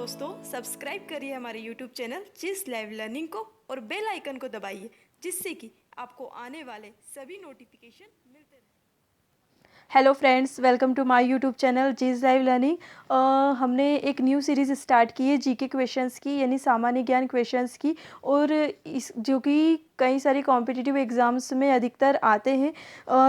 दोस्तों, सब्सक्राइब करिए हमारे YouTube चैनल जिस लाइव लर्निंग को और बेल आइकन को दबाइए, जिससे कि आपको आने वाले सभी नोटिफिकेशन मिलते रहें। Hello friends, welcome to my YouTube channel जीज लाइव लर्निंग। हमने एक न्यू सीरीज़ स्टार्ट की है जीके क्वेश्चंस की, यानी सामान्य ज्ञान क्वेश्चंस की, और इस जो कि कई सारे कॉम्पिटिटिव एग्ज़ाम्स में अधिकतर आते हैं,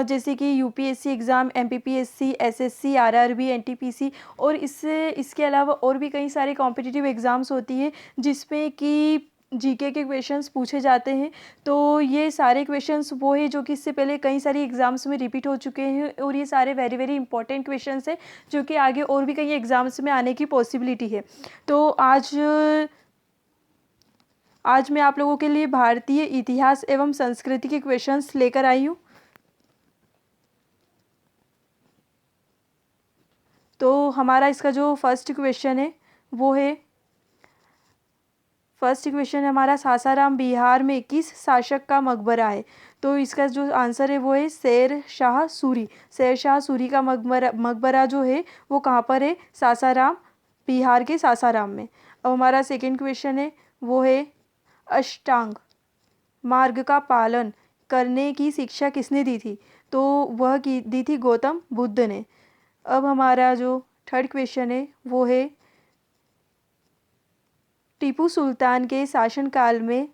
जैसे कि UPSC exam, MPPSC, SSC, RRB, NTPC, और इसके अलावा और भी कई सारे कॉम्पिटिटिव एग्ज़ाम्स होती है जिसमें कि जीके के क्वेश्चंस पूछे जाते हैं। तो ये सारे क्वेश्चंस वो है जो कि इससे पहले कई सारी एग्ज़ाम्स में रिपीट हो चुके हैं, और ये सारे वेरी वेरी इंपॉर्टेंट क्वेश्चंस हैं जो कि आगे और भी कई एग्ज़ाम्स में आने की पॉसिबिलिटी है। तो आज मैं आप लोगों के लिए भारतीय इतिहास एवं संस्कृति के क्वेश्चंस लेकर आई हूँ। तो हमारा इसका जो फर्स्ट क्वेश्चन है वो है, फर्स्ट क्वेश्चन हमारा, सासाराम बिहार में किस शासक का मकबरा है? तो इसका जो आंसर है वो है शेर शाह सूरी। शेर शाह सूरी का मकबरा जो है वो कहाँ पर है? सासाराम, बिहार के सासाराम में। अब हमारा सेकंड क्वेश्चन है वो है, अष्टांग मार्ग का पालन करने की शिक्षा किसने दी थी? तो वह दी थी गौतम बुद्ध ने। अब हमारा जो थर्ड क्वेश्चन है वो है, टीपू सुल्तान के शासनकाल में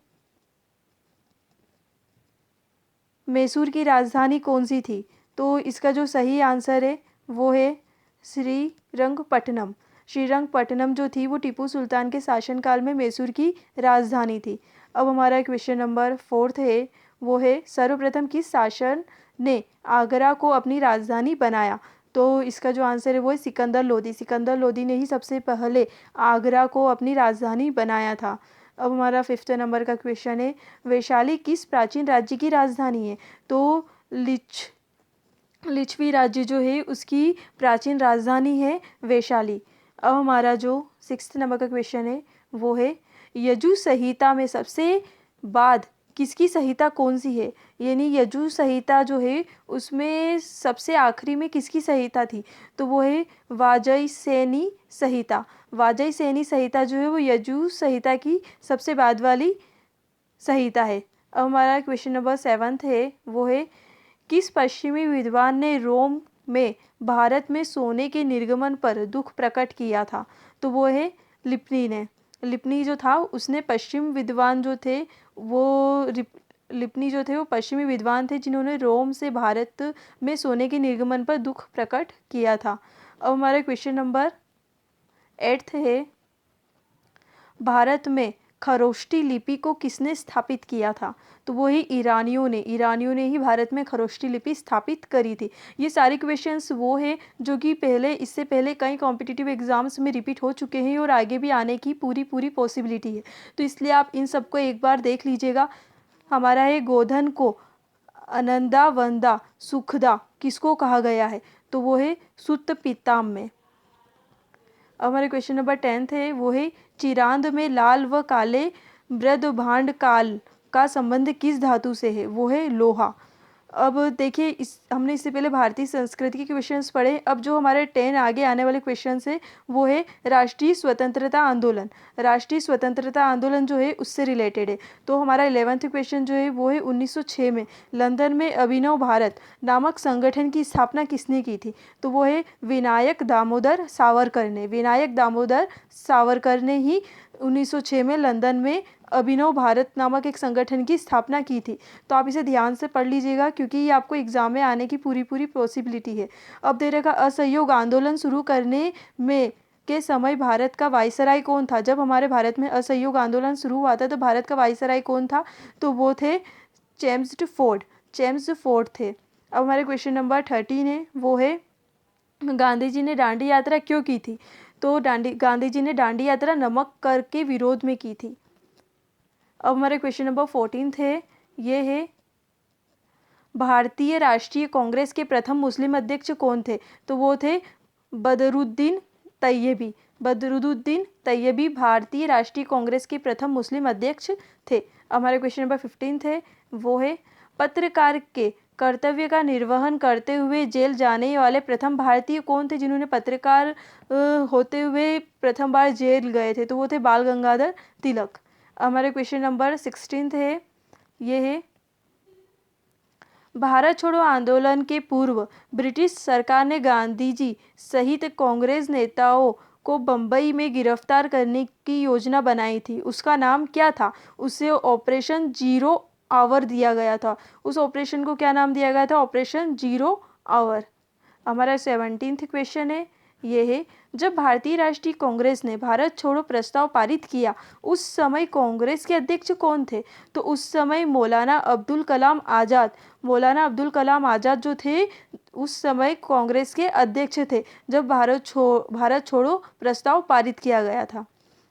मैसूर की राजधानी कौन सी थी? तो इसका जो सही आंसर है वो है श्रीरंगपट्टनम। श्रीरंगपट्टनम जो थी वो टीपू सुल्तान के शासनकाल में मैसूर की राजधानी थी। अब हमारा क्वेश्चन नंबर फोर्थ है वो है, सर्वप्रथम किस शासक ने आगरा को अपनी राजधानी बनाया? तो इसका जो आंसर है वो है सिकंदर लोदी। सिकंदर लोदी ने ही सबसे पहले आगरा को अपनी राजधानी बनाया था। अब हमारा फिफ्थ नंबर का क्वेश्चन है, वैशाली किस प्राचीन राज्य की राजधानी है? तो लिच्छवी राज्य जो है उसकी प्राचीन राजधानी है वैशाली। अब हमारा जो सिक्स्थ नंबर का क्वेश्चन है वो है, यजु संहिता में सबसे बाद किसकी संहिता कौन सी है? यानी यजु संहिता जो है उसमें सबसे आखिरी में किसकी संहिता थी? तो वो है वाजयसेनी संहिता। वाजयसेनी संहिता जो है वो यजु संहिता की सबसे बाद वाली संहिता है। अब हमारा क्वेश्चन नंबर सेवन्थ है वो है, किस पश्चिमी विद्वान ने रोम में भारत में सोने के निर्गमन पर दुख प्रकट किया था? तो वो है लिपनी ने। लिपनी जो था उसने पश्चिम विद्वान जो थे वो लिपनी जो थे वो पश्चिमी विद्वान थे जिन्होंने रोम से भारत में सोने के निर्गमन पर दुख प्रकट किया था। अब हमारा क्वेश्चन नंबर एट्थ है, भारत में खरोष्टी लिपि को किसने स्थापित किया था? तो वो ही ईरानियों ने। ईरानियों ने ही भारत में खरोष्टी लिपि स्थापित करी थी। ये सारे क्वेश्चंस वो है जो कि इससे पहले कई कॉम्पिटिटिव एग्जाम्स में रिपीट हो चुके हैं और आगे भी आने की पूरी पॉसिबिलिटी है। तो इसलिए आप इन सबको एक बार देख लीजिएगा। हमारा है, गोधन को अनंदा वंदा सुखदा किसको कहा गया है? तो वो है सुत्त पिताम में। अब हमारे क्वेश्चन नंबर 10th है वो है, चिरांद में लाल व काले मृदभांड काल का संबंध किस धातु से है? वो है लोहा। अब देखिए, हमने इससे पहले भारतीय संस्कृति के क्वेश्चंस पढ़े। अब जो हमारे 10 आगे आने वाले क्वेश्चंस है वो है राष्ट्रीय स्वतंत्रता आंदोलन। राष्ट्रीय स्वतंत्रता आंदोलन जो है उससे रिलेटेड है। तो हमारा 11th क्वेश्चन जो है वो है, 1906 में लंदन में अभिनव भारत नामक संगठन की स्थापना किसने की थी? तो वो है विनायक दामोदर सावरकर ने। विनायक दामोदर सावरकर ने ही 1906 में लंदन में अभिनव भारत नामक एक संगठन की स्थापना की थी। तो आप इसे ध्यान से पढ़ लीजिएगा क्योंकि ये आपको एग्जाम में आने की पूरी पॉसिबिलिटी है। अब दे रखा, असहयोग आंदोलन शुरू करने में के समय भारत का वायसराय कौन था? जब हमारे भारत में असहयोग आंदोलन शुरू हुआ था तो भारत का वायसराय कौन था? तो वो थे चेम्स्फोर्ड। चेम्स्फोर्ड थे। अब हमारे क्वेश्चन नंबर 13 है वो है, गांधी जी ने दांडी यात्रा क्यों की थी? तो गांधी जी ने दांडी यात्रा नमक कर के विरोध में की थी। अब हमारे क्वेश्चन नंबर 14 है, ये है, भारतीय राष्ट्रीय कांग्रेस के प्रथम मुस्लिम अध्यक्ष कौन थे? तो वो थे बदरुद्दीन तैयबी। बदरुद्दीन तैयबी भारतीय राष्ट्रीय कांग्रेस के प्रथम मुस्लिम अध्यक्ष थे। अब हमारे क्वेश्चन नंबर 15 है वो है, पत्रकार के कर्तव्य का निर्वहन करते हुए जेल जाने वाले प्रथम भारतीय कौन थे जिन्होंने पत्रकार होते हुए प्रथम बार जेल गए थे? तो वो थे बाल गंगाधर तिलक। हमारे क्वेश्चन नंबर 16 है, ये है भारत छोड़ो आंदोलन के पूर्व ब्रिटिश सरकार ने गांधी जी सहित कांग्रेस नेताओं को बंबई में गिरफ्तार करने की योजना बनाई थी, उसका नाम क्या था? उसे ऑपरेशन जीरो आवर दिया गया था। उस ऑपरेशन को क्या नाम दिया गया था? Operation zero hour. हमारा 17th क्वेश्चन है, ये है जब भारतीय राष्ट्रीय कांग्रेस ने भारत छोड़ो प्रस्ताव पारित किया उस समय कांग्रेस के अध्यक्ष कौन थे? तो उस समय मौलाना अब्दुल कलाम आज़ाद। मौलाना अब्दुल कलाम आज़ाद जो थे उस समय कांग्रेस के अध्यक्ष थे जब भारत छोड़ो प्रस्ताव पारित किया गया था।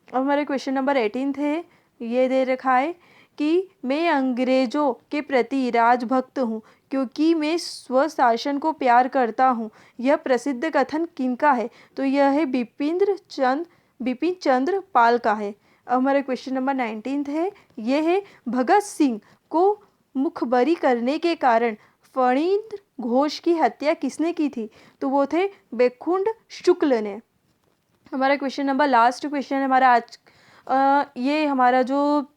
अब हमारे क्वेश्चन नंबर 18 है, ये दे रखा है कि मैं अंग्रेजों के प्रति राजभक्त हूँ क्योंकि मैं स्वशासन को प्यार करता हूँ। यह प्रसिद्ध कथन किनका है? तो यह है बिपिन चंद्र पाल का है। अब हमारा क्वेश्चन नंबर 19 है, यह है भगत सिंह को मुखबरी करने के कारण फणींद्र घोष की हत्या किसने की थी? तो वो थे बेखुंड शुक्ल ने। हमारा क्वेश्चन नंबर लास्ट क्वेश्चन है हमारा आज ये हमारा जो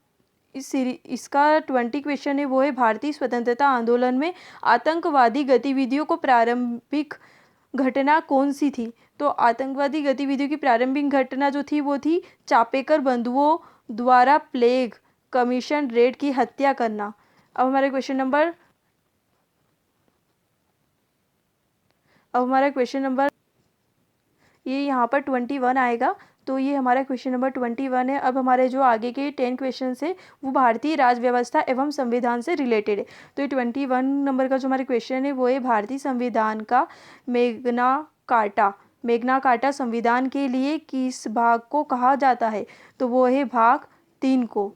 इसका 20 क्वेश्चन है वो है भारतीय स्वतंत्रता आंदोलन में आतंकवादी गतिविधियों को प्रारंभिक घटना कौन सी थी? तो आतंकवादी गतिविधियों की प्रारंभिक घटना जो थी वो थी चापेकर बंधुओं द्वारा प्लेग कमीशन रेड की हत्या करना। अब हमारा क्वेश्चन नंबर ये यहाँ पर 21 आएगा। तो ये हमारा क्वेश्चन नंबर 21 है। अब हमारे जो आगे के 10 क्वेश्चन है वो भारतीय राज्य व्यवस्था एवं संविधान से रिलेटेड है। तो ये 21 नंबर का जो हमारे क्वेश्चन है वो है भारतीय संविधान का मैग्ना कार्टा संविधान के लिए किस भाग को कहा जाता है? तो वो है भाग 3 को।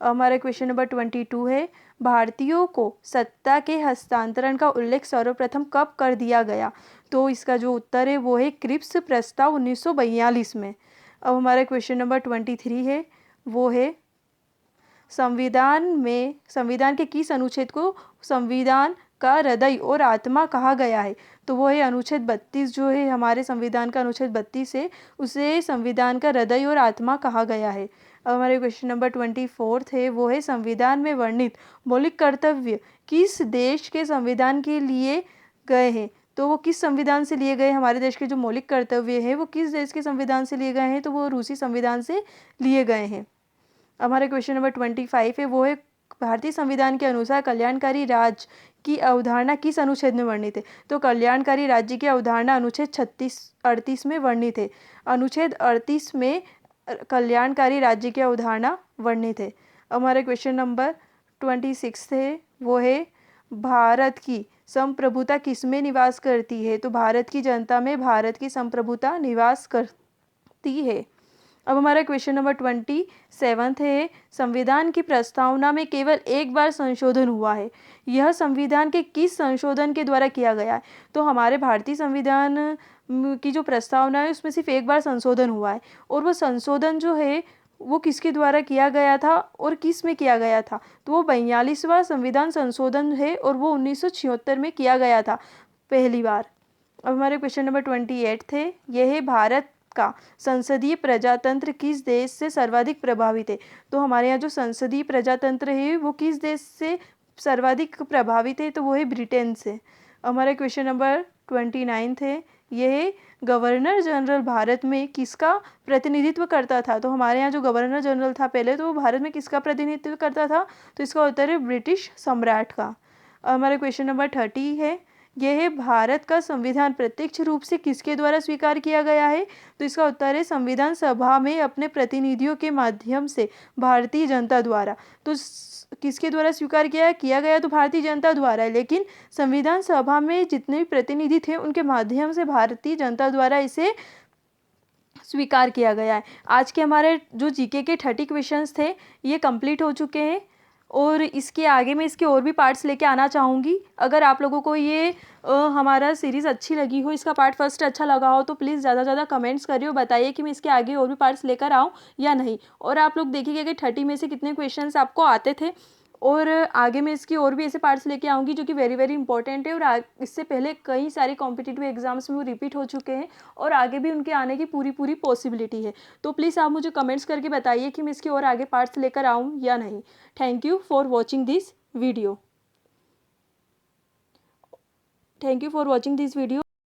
हमारा क्वेश्चन नंबर 22 है, भारतीयों को सत्ता के हस्तांतरण का उल्लेख सर्वप्रथम कब कर दिया गया? तो इसका जो उत्तर है वो है क्रिप्स प्रस्ताव 1942 में। अब हमारा क्वेश्चन नंबर 23 है, वो है संविधान के किस अनुच्छेद को संविधान का हृदय और आत्मा कहा गया है? तो वो है अनुच्छेद 32 जो है हमारे संविधान का अनुच्छेद 32 है, उसे संविधान का हृदय और आत्मा कहा गया है। अब हमारे क्वेश्चन नंबर 24 है, वो है संविधान में वर्णित मौलिक कर्तव्य किस देश के संविधान के लिए गए हैं? तो वो किस संविधान से लिए गए? हमारे देश के जो मौलिक कर्तव्य है वो किस देश के संविधान से लिए गए हैं? तो वो रूसी संविधान से लिए गए हैं। हमारे क्वेश्चन नंबर 25 है, वो है भारतीय संविधान के अनुसार कल्याणकारी राज्य की अवधारणा किस अनुच्छेद में वर्णित है? तो कल्याणकारी राज्य की अवधारणा अनुच्छेद 38 में वर्णित है। अनुच्छेद 38 में कल्याणकारी राज्य की अवधारणा वर्णित है। हमारे क्वेश्चन नंबर 26 है, वो है भारत की संप्रभुता किसमें निवास करती है? तो भारत की जनता में भारत की संप्रभुता निवास करती है। अब हमारा क्वेश्चन नंबर 27 है, संविधान की प्रस्तावना में केवल एक बार संशोधन हुआ है, यह संविधान के किस संशोधन के द्वारा किया गया है? तो हमारे भारतीय संविधान की जो प्रस्तावना है उसमें सिर्फ एक बार संशोधन हुआ है, और वो संशोधन जो है वो किसके द्वारा किया गया था और किस में किया गया था? तो वो 42वां संविधान संशोधन है और वो 1976 में किया गया था पहली बार। अब हमारे क्वेश्चन नंबर 28 थे, यह है भारत का संसदीय प्रजातंत्र किस देश से सर्वाधिक प्रभावित है? तो हमारे यहाँ जो संसदीय प्रजातंत्र है वो किस देश से सर्वाधिक प्रभावित है? तो वो है ब्रिटेन से। हमारा क्वेश्चन नंबर 29 है, यह गवर्नर जनरल भारत में किसका प्रतिनिधित्व करता था? तो हमारे यहाँ जो गवर्नर जनरल था पहले तो वो भारत में किसका प्रतिनिधित्व करता था? तो इसका उत्तर है ब्रिटिश सम्राट का। हमारा क्वेश्चन नंबर 30 है, यह है भारत का संविधान प्रत्यक्ष रूप से किसके द्वारा स्वीकार किया गया है? तो इसका उत्तर है संविधान सभा में अपने प्रतिनिधियों के माध्यम से भारतीय जनता द्वारा। तो किसके द्वारा स्वीकार किया गया? तो भारतीय जनता द्वारा, लेकिन संविधान सभा में जितने भी प्रतिनिधि थे उनके माध्यम से भारतीय जनता द्वारा इसे स्वीकार किया गया है। आज के हमारे जो जीके के 30 क्वेश्चंस थे ये कंप्लीट हो चुके हैं, और इसके आगे मैं इसके और भी पार्ट्स लेके आना चाहूँगी। अगर आप लोगों को ये हमारा सीरीज़ अच्छी लगी हो, इसका पार्ट फर्स्ट अच्छा लगा हो, तो प्लीज़ ज़्यादा से ज़्यादा कमेंट्स करिए और बताइए कि मैं इसके आगे और भी पार्ट्स लेकर आऊँ या नहीं। और आप लोग देखिएगा कि 30 में से कितने क्वेश्चंस आपको आते थे और आगे मैं इसकी और भी ऐसे पार्ट्स लेके आऊँगी जो कि वेरी वेरी इंपॉर्टेंट है, और इससे पहले कई सारे कॉम्पिटिटिव एग्जाम्स में वो रिपीट हो चुके हैं और आगे भी उनके आने की पूरी पूरी पॉसिबिलिटी है। तो प्लीज़ आप मुझे कमेंट्स करके बताइए कि मैं इसके और आगे पार्ट्स लेकर आऊँ या नहीं। Thank you for watching this video. Thank you for watching this video.